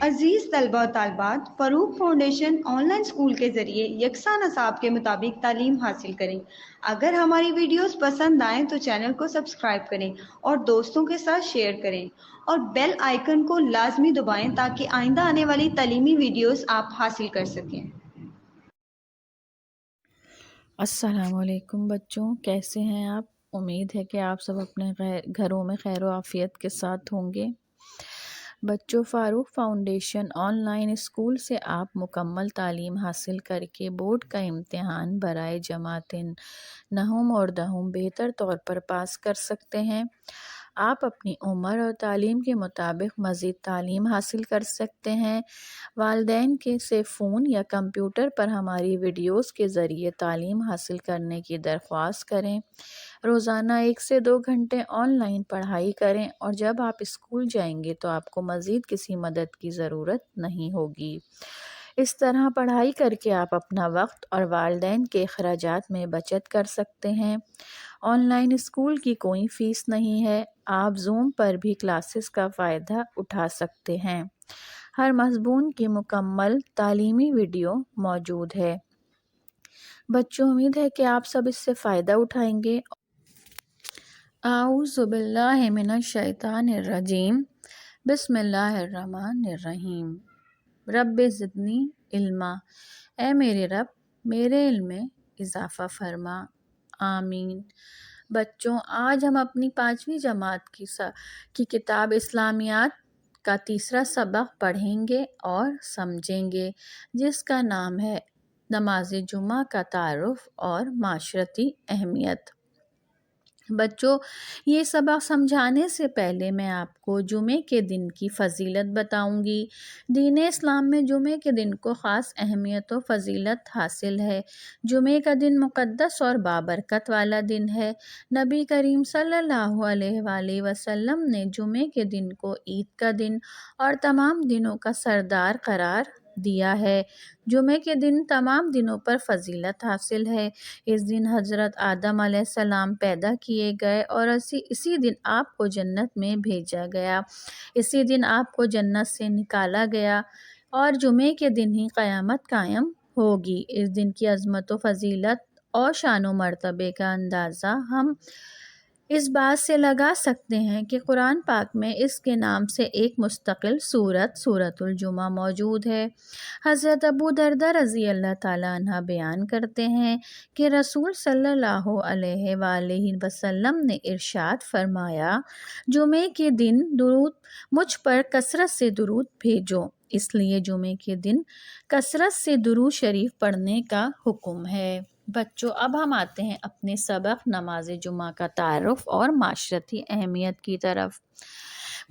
عزیز طلبہ و طالبات، فروغ فاؤنڈیشن آن لائن اسکول کے ذریعے یکساں نصاب کے مطابق تعلیم حاصل کریں۔ اگر ہماری ویڈیوز پسند آئیں تو چینل کو سبسکرائب کریں اور دوستوں کے ساتھ شیئر کریں اور بیل آئیکن کو لازمی دبائیں تاکہ آئندہ آنے والی تعلیمی ویڈیوز آپ حاصل کر سکیں۔ السلام علیکم بچوں، کیسے ہیں آپ؟ امید ہے کہ آپ سب اپنے گھروں میں خیر و عافیت کے ساتھ ہوں گے۔ بچوں، فاروق فاؤنڈیشن آن لائن اسکول سے آپ مکمل تعلیم حاصل کر کے بورڈ کا امتحان برائے جماعت نہم اور دہم بہتر طور پر پاس کر سکتے ہیں۔ آپ اپنی عمر اور تعلیم کے مطابق مزید تعلیم حاصل کر سکتے ہیں۔ والدین سے فون یا کمپیوٹر پر ہماری ویڈیوز کے ذریعے تعلیم حاصل کرنے کی درخواست کریں۔ روزانہ 1 سے 2 گھنٹے آن لائن پڑھائی کریں اور جب آپ اسکول جائیں گے تو آپ کو مزید کسی مدد کی ضرورت نہیں ہوگی۔ اس طرح پڑھائی کر کے آپ اپنا وقت اور والدین کے اخراجات میں بچت کر سکتے ہیں۔ آن لائن اسکول کی کوئی فیس نہیں ہے۔ آپ زوم پر بھی کلاسز کا فائدہ اٹھا سکتے ہیں۔ ہر مضمون کی مکمل تعلیمی ویڈیو موجود ہے۔ بچوں، امید ہے کہ آپ سب اس سے فائدہ اٹھائیں گے۔ اعوذ باللہ من الشیطان الرجیم، بسم اللہ الرحمن الرحیم۔ رب زدنی علما، اے میرے رب میرے علم میں اضافہ فرما، آمین۔ بچوں، آج ہم اپنی 5ویں جماعت کی کتاب اسلامیات کا تیسرا سبق پڑھیں گے اور سمجھیں گے، جس کا نام ہے نماز جمعہ کا تعارف اور معاشرتی اہمیت۔ بچوں، یہ سبق سمجھانے سے پہلے میں آپ کو جمعے کے دن کی فضیلت بتاؤں گی۔ دین اسلام میں جمعے کے دن کو خاص اہمیت و فضیلت حاصل ہے۔ جمعے کا دن مقدس اور بابرکت والا دن ہے۔ نبی کریم صلی اللہ علیہ وآلہ وسلم نے جمعے کے دن کو عید کا دن اور تمام دنوں کا سردار قرار دیا ہے۔ جمعے کے دن تمام دنوں پر فضیلت حاصل ہے۔ اس دن حضرت آدم علیہ السلام پیدا کیے گئے اور اسی دن آپ کو جنت میں بھیجا گیا۔ اسی دن آپ کو جنت سے نکالا گیا اور جمعے کے دن ہی قیامت قائم ہوگی۔ اس دن کی عظمت و فضیلت اور شان و مرتبے کا اندازہ ہم اس بات سے لگا سکتے ہیں کہ قرآن پاک میں اس کے نام سے ایک مستقل سورۃ الجمعہ موجود ہے۔ حضرت ابو درداء رضی اللہ تعالیٰ عنہ بیان کرتے ہیں کہ رسول صلی اللہ علیہ وآلہ وسلم نے ارشاد فرمایا، جمعے کے دن مجھ پر کثرت سے درود بھیجو۔ اس لیے جمعے کے دن کثرت سے درود شریف پڑھنے کا حکم ہے۔ بچوں، اب ہم آتے ہیں اپنے سبق نماز جمعہ کا تعارف اور معاشرتی اہمیت کی طرف۔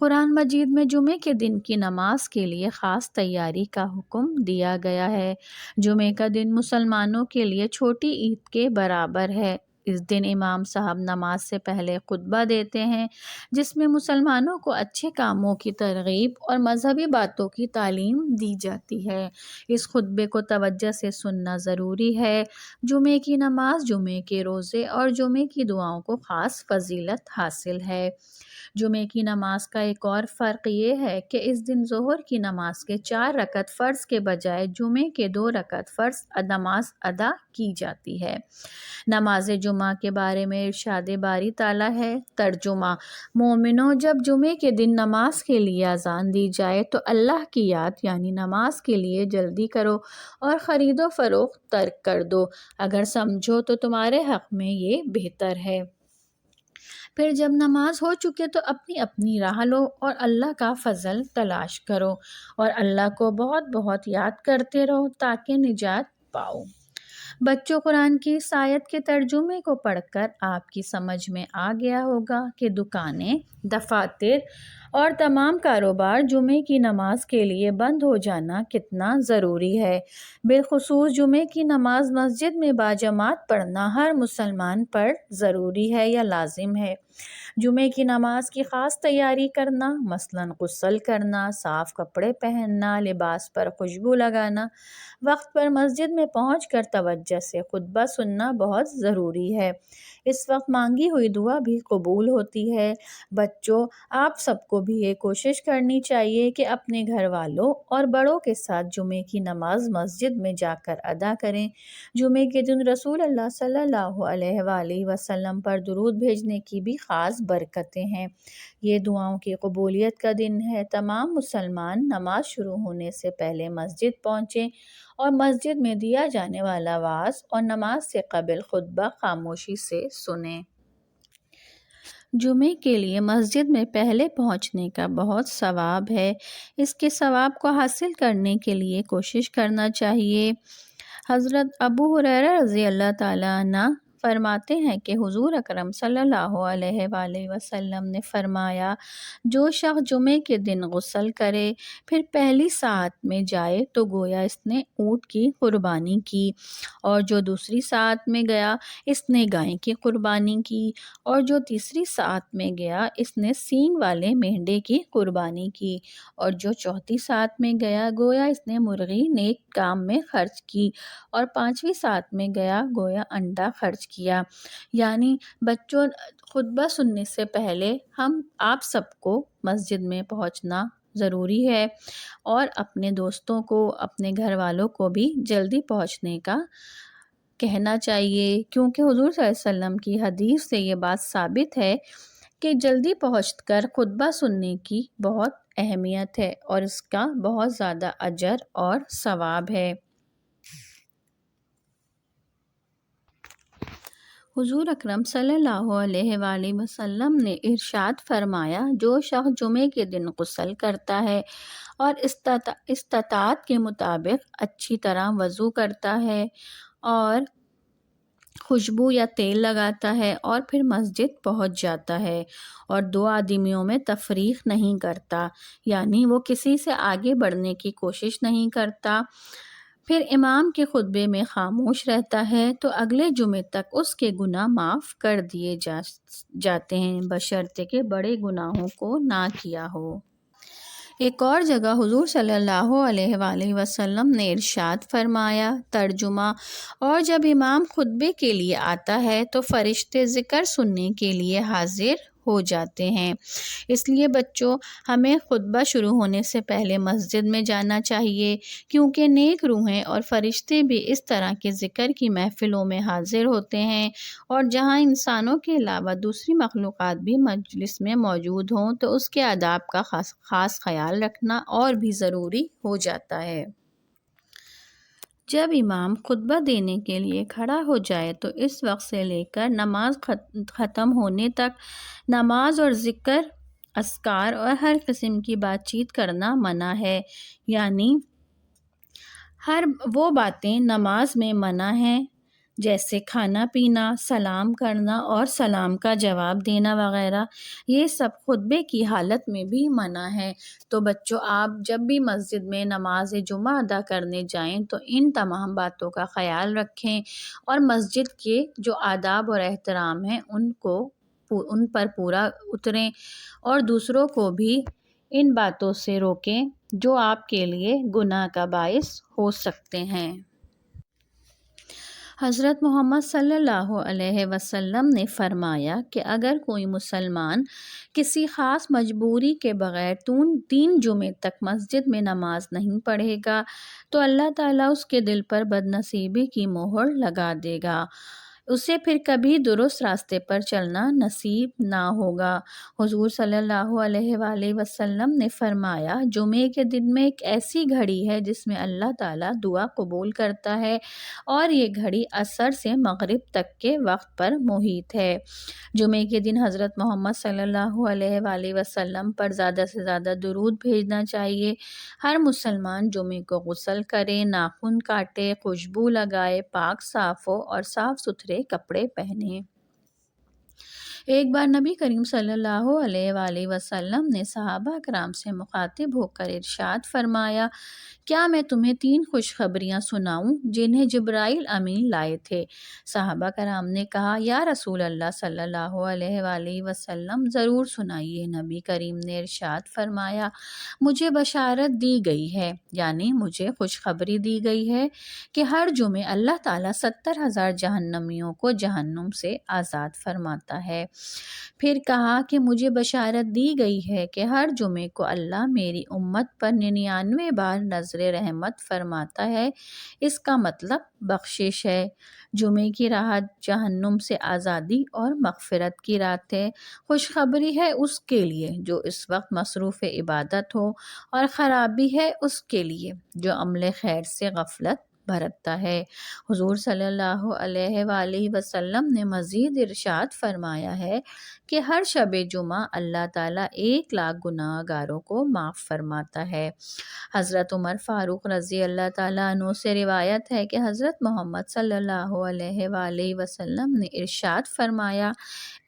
قرآن مجید میں جمعے کے دن کی نماز کے لیے خاص تیاری کا حکم دیا گیا ہے۔ جمعے کا دن مسلمانوں کے لیے چھوٹی عید کے برابر ہے۔ اس دن امام صاحب نماز سے پہلے خطبہ دیتے ہیں، جس میں مسلمانوں کو اچھے کاموں کی ترغیب اور مذہبی باتوں کی تعلیم دی جاتی ہے۔ اس خطبے کو توجہ سے سننا ضروری ہے۔ جمعے کی نماز، جمعے کے روزے اور جمعے کی دعاؤں کو خاص فضیلت حاصل ہے۔ جمعے کی نماز کا ایک اور فرق یہ ہے کہ اس دن ظہر کی نماز کے 4 رکعت فرض کے بجائے جمعے کے 2 رکعت فرض نماز ادا کی جاتی ہے۔ نماز جمعہ کے بارے میں ارشاد باری تعالیٰ ہے، ترجمہ: مومنوں، جب جمعے کے دن نماز کے لیے اذان دی جائے تو اللہ کی یاد یعنی نماز کے لیے جلدی کرو اور خرید و فروخت ترک کر دو، اگر سمجھو تو تمہارے حق میں یہ بہتر ہے۔ پھر جب نماز ہو چکے تو اپنی اپنی راہ لو اور اللہ کا فضل تلاش کرو اور اللہ کو بہت بہت یاد کرتے رہو تاکہ نجات پاؤ۔ بچوں، قرآن کی اس آیت کے ترجمے کو پڑھ کر آپ کی سمجھ میں آ گیا ہوگا کہ دکانیں، دفاتر اور تمام کاروبار جمعے کی نماز کے لیے بند ہو جانا کتنا ضروری ہے۔ بالخصوص جمعے کی نماز مسجد میں باجماعت پڑھنا ہر مسلمان پر ضروری ہے یا لازم ہے۔ جمعے کی نماز کی خاص تیاری کرنا، مثلاً غسل کرنا، صاف کپڑے پہننا، لباس پر خوشبو لگانا، وقت پر مسجد میں پہنچ کر توجہ سے خطبہ سننا بہت ضروری ہے۔ اس وقت مانگی ہوئی دعا بھی قبول ہوتی ہے۔ بچوں، آپ سب کو بھی یہ کوشش کرنی چاہیے کہ اپنے گھر والوں اور بڑوں کے ساتھ جمعے کی نماز مسجد میں جا کر ادا کریں۔ جمعے کے دن رسول اللہ صلی اللہ علیہ وآلہ وسلم پر درود بھیجنے کی بھی خاص برکتیں ہیں۔ یہ دعاؤں کی قبولیت کا دن ہے۔ تمام مسلمان نماز شروع ہونے سے پہلے مسجد پہنچیں اور مسجد میں دیا جانے والا وعظ اور نماز سے قبل خطبہ خاموشی سے سنیں۔ جمعے کے لیے مسجد میں پہلے پہنچنے کا بہت ثواب ہے۔ اس کے ثواب کو حاصل کرنے کے لیے کوشش کرنا چاہیے۔ حضرت ابو ہریرہ رضی اللہ تعالیٰ عنہ فرماتے ہیں کہ حضور اکرم صلی اللہ علیہ وآلہ وسلم نے فرمایا، جو شخص جمعے کے دن غسل کرے پھر پہلی ساعت میں جائے تو گویا اس نے اونٹ کی قربانی کی، اور جو دوسری ساعت میں گیا اس نے گائے کی قربانی کی، اور جو تیسری ساعت میں گیا اس نے سینگ والے مینڈے کی قربانی کی، اور جو چوتھی ساعت میں گیا گویا اس نے مرغی نیک کام میں خرچ کی، اور پانچویں ساعت میں گیا گویا انڈا خرچ کیا۔ یعنی بچوں، خطبہ سننے سے پہلے آپ سب کو مسجد میں پہنچنا ضروری ہے، اور اپنے دوستوں کو، اپنے گھر والوں کو بھی جلدی پہنچنے کا کہنا چاہیے، کیونکہ حضور صلی اللہ علیہ وسلم کی حدیث سے یہ بات ثابت ہے کہ جلدی پہنچ کر خطبہ سننے کی بہت اہمیت ہے اور اس کا بہت زیادہ اجر اور ثواب ہے۔ حضور اکرم صلی اللہ علیہ وآلہ وسلم نے ارشاد فرمایا، جو شخص جمعے کے دن غسل کرتا ہے اور استطاعت کے مطابق اچھی طرح وضو کرتا ہے اور خوشبو یا تیل لگاتا ہے اور پھر مسجد پہنچ جاتا ہے اور دو آدمیوں میں تفریق نہیں کرتا، یعنی وہ کسی سے آگے بڑھنے کی کوشش نہیں کرتا، پھر امام کے خطبے میں خاموش رہتا ہے، تو اگلے جمعے تک اس کے گناہ معاف کر دیے جاتے ہیں، بشرطے کہ بڑے گناہوں کو نہ کیا ہو۔ ایک اور جگہ حضور صلی اللہ علیہ وآلہ وسلم نے ارشاد فرمایا، ترجمہ: اور جب امام خطبے کے لیے آتا ہے تو فرشتے ذکر سننے کے لیے حاضر ہو جاتے ہیں۔ اس لیے بچوں، ہمیں خطبہ شروع ہونے سے پہلے مسجد میں جانا چاہیے، کیونکہ نیک روحیں اور فرشتے بھی اس طرح کے ذکر کی محفلوں میں حاضر ہوتے ہیں، اور جہاں انسانوں کے علاوہ دوسری مخلوقات بھی مجلس میں موجود ہوں تو اس کے آداب کا خاص خیال رکھنا اور بھی ضروری ہو جاتا ہے۔ جب امام خطبہ دینے کے لیے کھڑا ہو جائے تو اس وقت سے لے کر نماز ختم ہونے تک نماز اور ذکر، اذکار اور ہر قسم کی بات چیت کرنا منع ہے، یعنی ہر وہ باتیں نماز میں منع ہیں جیسے کھانا پینا، سلام کرنا اور سلام کا جواب دینا وغیرہ، یہ سب خطبے کی حالت میں بھی منع ہے۔ تو بچوں، آپ جب بھی مسجد میں نماز جمعہ ادا کرنے جائیں تو ان تمام باتوں کا خیال رکھیں اور مسجد کے جو آداب اور احترام ہیں ان پر پورا اتریں، اور دوسروں کو بھی ان باتوں سے روکیں جو آپ کے لیے گناہ کا باعث ہو سکتے ہیں۔ حضرت محمد صلی اللہ علیہ وسلم نے فرمایا کہ اگر کوئی مسلمان کسی خاص مجبوری کے بغیر 3 جمعے تک مسجد میں نماز نہیں پڑھے گا تو اللہ تعالیٰ اس کے دل پر بدنصیبی کی مہر لگا دے گا، اسے پھر کبھی درست راستے پر چلنا نصیب نہ ہوگا۔ حضور صلی اللہ علیہ وآلہ وسلم نے فرمایا، جمعے کے دن میں ایک ایسی گھڑی ہے جس میں اللہ تعالیٰ دعا قبول کرتا ہے، اور یہ گھڑی عصر سے مغرب تک کے وقت پر محیط ہے۔ جمعے کے دن حضرت محمد صلی اللہ علیہ وآلہ وسلم پر زیادہ سے زیادہ درود بھیجنا چاہیے۔ ہر مسلمان جمعے کو غسل کرے، ناخن کاٹے، خوشبو لگائے، پاک صاف ہو اور صاف ستھرے کپڑے پہنے۔ ایک بار نبی کریم صلی اللہ علیہ وآلہ وسلم نے صحابہ کرام سے مخاطب ہو کر ارشاد فرمایا، کیا میں تمہیں 3 خوشخبریاں سناؤں جنہیں جبرائیل امین لائے تھے؟ صحابہ کرام نے کہا، یا رسول اللہ صلی اللہ علیہ وآلہ وسلم، ضرور سنائیے۔ نبی کریم نے ارشاد فرمایا، مجھے بشارت دی گئی ہے، یعنی مجھے خوشخبری دی گئی ہے کہ ہر جمعے اللہ تعالیٰ 70,000 جہنمیوں کو جہنم سے آزاد فرماتا ہے۔ پھر کہا کہ مجھے بشارت دی گئی ہے کہ ہر جمعے کو اللہ میری امت پر 99 بار نظر رحمت فرماتا ہے۔ اس کا مطلب بخشش ہے۔ جمعے کی رات جہنم سے آزادی اور مغفرت کی رات ہے۔ خوشخبری ہے اس کے لیے جو اس وقت مصروف عبادت ہو، اور خرابی ہے اس کے لیے جو عمل خیر سے غفلت برتتا ہے۔ حضور صلی اللہ علیہ وآلہ وسلم نے مزید ارشاد فرمایا ہے کہ ہر شب جمعہ اللہ تعالیٰ 1,00,000 گناہ گاروں کو معاف فرماتا ہے۔ حضرت عمر فاروق رضی اللہ تعالیٰ عنہ سے روایت ہے کہ حضرت محمد صلی اللہ علیہ وآلہ وسلم نے ارشاد فرمایا،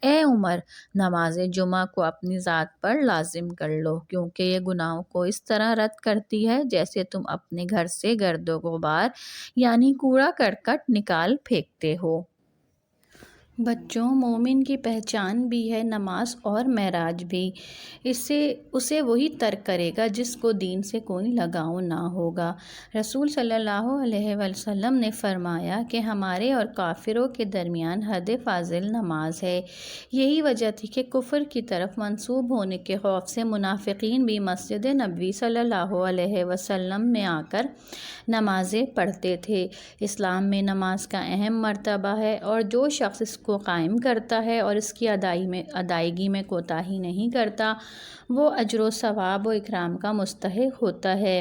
اے عمر، نماز جمعہ کو اپنی ذات پر لازم کر لو، کیونکہ یہ گناہوں کو اس طرح رد کرتی ہے جیسے تم اپنے گھر سے گرد و غبار یعنی کوڑا کرکٹ نکال پھینکتے ہو۔ بچوں، مومن کی پہچان بھی ہے نماز اور معراج بھی۔ اسے وہی ترک کرے گا جس کو دین سے کوئی لگاؤ نہ ہوگا۔ رسول صلی اللہ علیہ وسلم نے فرمایا کہ ہمارے اور کافروں کے درمیان حد فاضل نماز ہے۔ یہی وجہ تھی کہ کفر کی طرف منسوب ہونے کے خوف سے منافقین بھی مسجد نبوی صلی اللہ علیہ وسلم میں آ کر نمازیں پڑھتے تھے۔ اسلام میں نماز کا اہم مرتبہ ہے، اور جو شخص اس کو قائم کرتا ہے اور اس کی ادائیگی میں کوتاہی نہیں کرتا، وہ اجر و ثواب و اکرام کا مستحق ہوتا ہے۔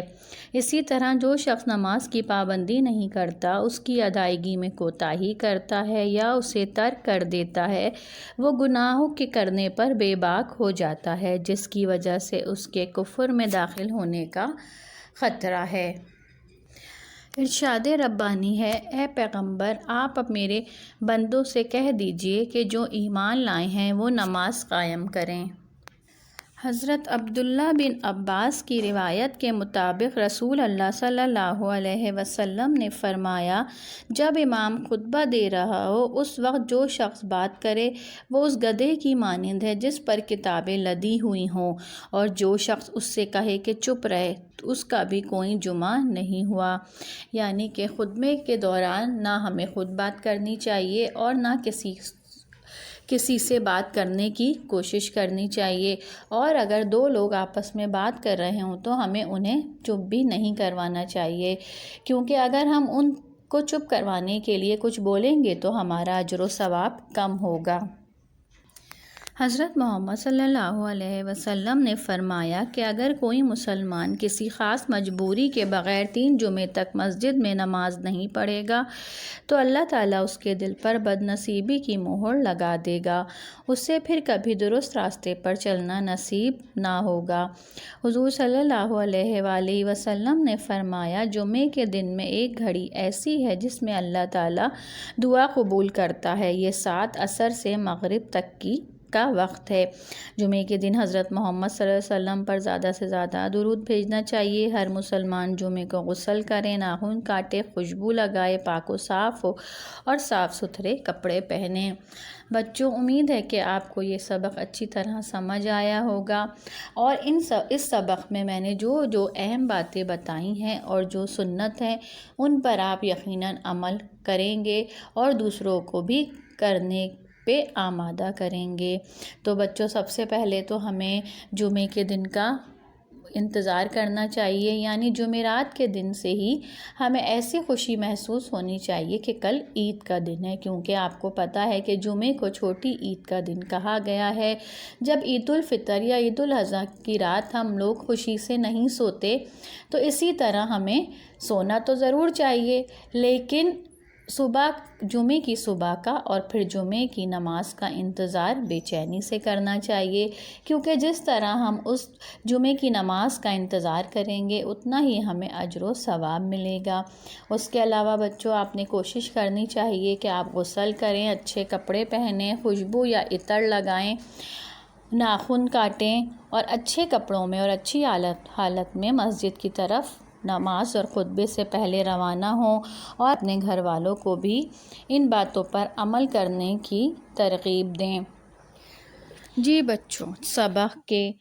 اسی طرح جو شخص نماز کی پابندی نہیں کرتا، اس کی ادائیگی میں کوتاہی کرتا ہے یا اسے ترک کر دیتا ہے، وہ گناہوں کے کرنے پر بے باک ہو جاتا ہے، جس کی وجہ سے اس کے کفر میں داخل ہونے کا خطرہ ہے۔ ارشاد ربانی ہے، اے پیغمبر، آپ میرے بندوں سے کہہ دیجئے کہ جو ایمان لائے ہیں وہ نماز قائم کریں۔ حضرت عبداللہ بن عباس کی روایت کے مطابق رسول اللہ صلی اللہ علیہ وسلم نے فرمایا، جب امام خطبہ دے رہا ہو اس وقت جو شخص بات کرے وہ اس گدھے کی مانند ہے جس پر کتابیں لدی ہوئی ہوں، اور جو شخص اس سے کہے کہ چپ رہے تو اس کا بھی کوئی جمعہ نہیں ہوا۔ یعنی کہ خطبے کے دوران نہ ہمیں خود بات کرنی چاہیے اور نہ کسی سے بات کرنے کی کوشش کرنی چاہیے، اور اگر 2 لوگ آپس میں بات کر رہے ہوں تو ہمیں انہیں چپ بھی نہیں کروانا چاہیے، کیونکہ اگر ہم ان کو چپ کروانے کے لیے کچھ بولیں گے تو ہمارا اجر و ثواب کم ہوگا۔ حضرت محمد صلی اللہ علیہ وسلم نے فرمایا کہ اگر کوئی مسلمان کسی خاص مجبوری کے بغیر 3 جمعے تک مسجد میں نماز نہیں پڑھے گا تو اللہ تعالیٰ اس کے دل پر بد نصیبی کی مہر لگا دے گا، اسے پھر کبھی درست راستے پر چلنا نصیب نہ ہوگا۔ حضور صلی اللہ علیہ وآلہ وسلم نے فرمایا، جمعے کے دن میں ایک گھڑی ایسی ہے جس میں اللہ تعالیٰ دعا قبول کرتا ہے، یہ 7 عصر سے مغرب تک کا وقت ہے۔ جمعے کے دن حضرت محمد صلی اللہ علیہ وسلم پر زیادہ سے زیادہ درود بھیجنا چاہیے۔ ہر مسلمان جمعے کو غسل کرے، ناخن کاٹے، خوشبو لگائے، پاک و صاف ہو اور صاف ستھرے کپڑے پہنے۔ بچوں، امید ہے کہ آپ کو یہ سبق اچھی طرح سمجھ آیا ہوگا، اور اس سبق میں نے جو اہم باتیں بتائی ہیں اور جو سنت ہیں ان پر آپ یقیناً عمل کریں گے اور دوسروں کو بھی کرنے پہ آمادہ کریں گے۔ تو بچوں، سب سے پہلے تو ہمیں جمعے کے دن کا انتظار کرنا چاہیے، یعنی جمعرات کے دن سے ہی ہمیں ایسی خوشی محسوس ہونی چاہیے کہ کل عید کا دن ہے، کیونکہ آپ کو پتہ ہے کہ جمعے کو چھوٹی عید کا دن کہا گیا ہے۔ جب عید الفطر یا عید الاضحیٰ کی رات ہم لوگ خوشی سے نہیں سوتے، تو اسی طرح ہمیں سونا تو ضرور چاہیے، لیکن صبح جمعے کی صبح کا اور پھر جمعے کی نماز کا انتظار بے چینی سے کرنا چاہیے، کیونکہ جس طرح ہم اس جمعے کی نماز کا انتظار کریں گے اتنا ہی ہمیں اجر و ثواب ملے گا۔ اس کے علاوہ بچوں، آپ نے کوشش کرنی چاہیے کہ آپ غسل کریں، اچھے کپڑے پہنیں، خوشبو یا عطر لگائیں، ناخن کاٹیں اور اچھے کپڑوں میں اور اچھی حالت میں مسجد کی طرف نماز اور خطبے سے پہلے روانہ ہوں، اور اپنے گھر والوں کو بھی ان باتوں پر عمل کرنے کی ترغیب دیں۔ جی بچوں، سبق کے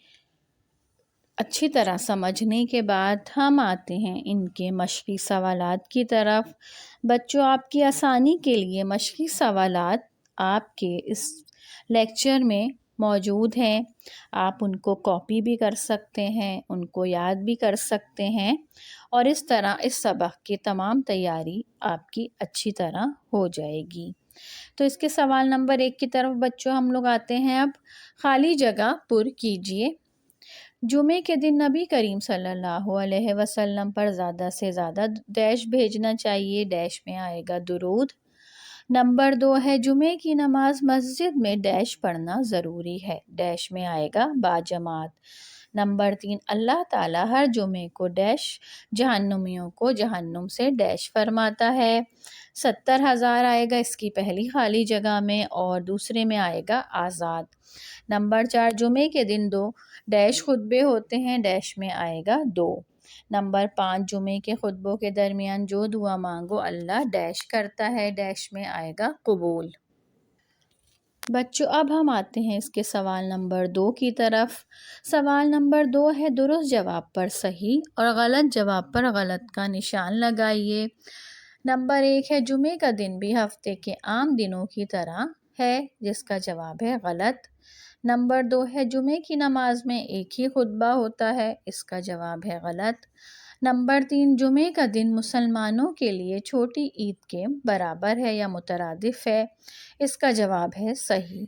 اچھی طرح سمجھنے کے بعد ہم آتے ہیں ان کے مشقی سوالات کی طرف۔ بچوں، آپ کی آسانی کے لیے مشقی سوالات آپ کے اس لیکچر میں موجود ہیں۔ آپ ان کو کاپی بھی کر سکتے ہیں، ان کو یاد بھی کر سکتے ہیں، اور اس طرح اس سبق کی تمام تیاری آپ کی اچھی طرح ہو جائے گی۔ تو اس کے سوال نمبر 1 کی طرف بچوں ہم لوگ آتے ہیں۔ اب خالی جگہ پر کیجئے۔ جمعے کے دن نبی کریم صلی اللہ علیہ وسلم پر زیادہ سے زیادہ ڈیش بھیجنا چاہیے۔ ڈیش میں آئے گا درود۔ نمبر 2 ہے جمعے کی نماز مسجد میں ڈیش پڑھنا ضروری ہے۔ ڈیش میں آئے گا باجماعت۔ نمبر 3 اللہ تعالیٰ ہر جمعے کو ڈیش جہنمیوں کو جہنم سے ڈیش فرماتا ہے۔ 70,000 آئے گا اس کی پہلی خالی جگہ میں، اور دوسرے میں آئے گا آزاد۔ نمبر 4 جمعے کے دن 2 ڈیش خطبے ہوتے ہیں۔ ڈیش میں آئے گا 2۔ نمبر 5 جمعے کے خطبوں کے درمیان جو دعا مانگو اللہ ڈیش کرتا ہے۔ ڈیش میں آئے گا قبول۔ بچوں، اب ہم آتے ہیں اس کے سوال نمبر 2 کی طرف۔ سوال نمبر 2 ہے درست جواب پر صحیح اور غلط جواب پر غلط کا نشان لگائیے۔ نمبر 1 ہے جمعے کا دن بھی ہفتے کے عام دنوں کی طرح ہے، جس کا جواب ہے غلط۔ نمبر 2 ہے جمعے کی نماز میں ایک ہی خطبہ ہوتا ہے، اس کا جواب ہے غلط۔ نمبر 3 جمعے کا دن مسلمانوں کے لیے چھوٹی عید کے برابر ہے یا مترادف ہے، اس کا جواب ہے صحیح۔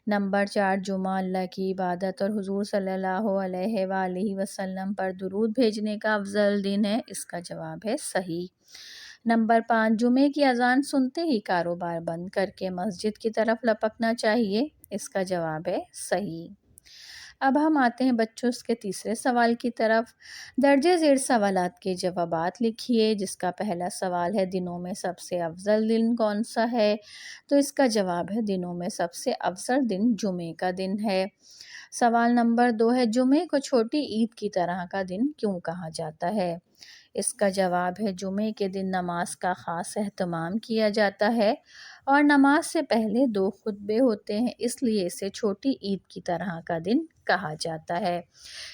نمبر 4 جمعہ اللہ کی عبادت اور حضور صلی اللہ علیہ وآلہ وسلم پر درود بھیجنے کا افضل دن ہے، اس کا جواب ہے صحیح۔ نمبر 5 جمعے کی اذان سنتے ہی کاروبار بند کر کے مسجد کی طرف لپکنا چاہیے، اس کا جواب ہے صحیح۔ اب ہم آتے ہیں بچوں اس کے تیسرے سوال کی طرف۔ درجہ ذیل سوالات کے جوابات لکھیے، جس کا پہلا سوال ہے دنوں میں سب سے افضل دن کون سا ہے؟ تو اس کا جواب ہے دنوں میں سب سے افضل دن جمعے کا دن ہے۔ سوال نمبر 2 ہے جمعے کو چھوٹی عید کی طرح کا دن کیوں کہا جاتا ہے؟ اس کا جواب ہے جمعے کے دن نماز کا خاص اہتمام کیا جاتا ہے اور نماز سے پہلے 2 خطبے ہوتے ہیں، اس لیے اسے چھوٹی عید کی طرح کا دن کہا جاتا ہے۔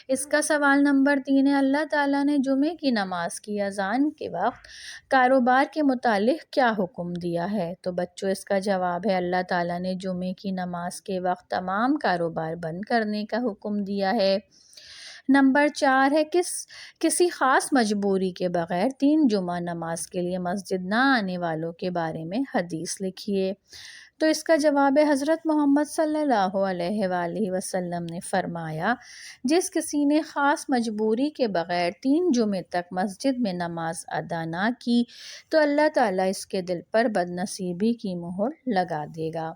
اس کا سوال نمبر 3 ہے اللہ تعالیٰ نے جمعے کی نماز کی اذان کے وقت کاروبار کے متعلق کیا حکم دیا ہے؟ تو بچوں اس کا جواب ہے اللہ تعالیٰ نے جمعے کی نماز کے وقت تمام کاروبار بند کرنے کا حکم دیا ہے۔ نمبر 4 ہے کسی خاص مجبوری کے بغیر 3 جمعہ نماز کے لیے مسجد نہ آنے والوں کے بارے میں حدیث لکھیے۔ تو اس کا جواب ہے حضرت محمد صلی اللہ علیہ وآلہ وسلم نے فرمایا جس کسی نے خاص مجبوری کے بغیر 3 جمعے تک مسجد میں نماز ادا نہ کی تو اللہ تعالیٰ اس کے دل پر بدنصیبی کی مہر لگا دے گا۔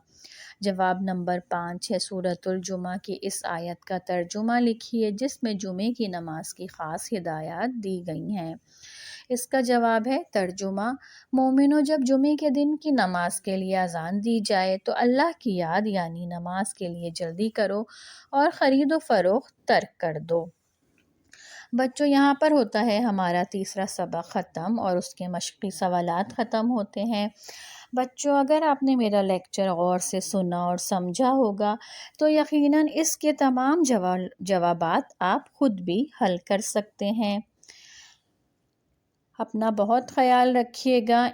جواب نمبر 5 ہے سورۃ الجمعہ کی اس آیت کا ترجمہ لکھیے جس میں جمعے کی نماز کی خاص ہدایات دی گئی ہیں۔ اس کا جواب ہے ترجمہ مومنوں جب جمعے کے دن کی نماز کے لیے اذان دی جائے تو اللہ کی یاد یعنی نماز کے لیے جلدی کرو اور خرید و فروخت ترک کر دو۔ بچوں یہاں پر ہوتا ہے ہمارا تیسرا سبق ختم اور اس کے مشقی سوالات ختم ہوتے ہیں۔ بچوں اگر آپ نے میرا لیکچر غور سے سنا اور سمجھا ہوگا تو یقیناً اس کے تمام جوابات آپ خود بھی حل کر سکتے ہیں۔ اپنا بہت خیال رکھیے گا۔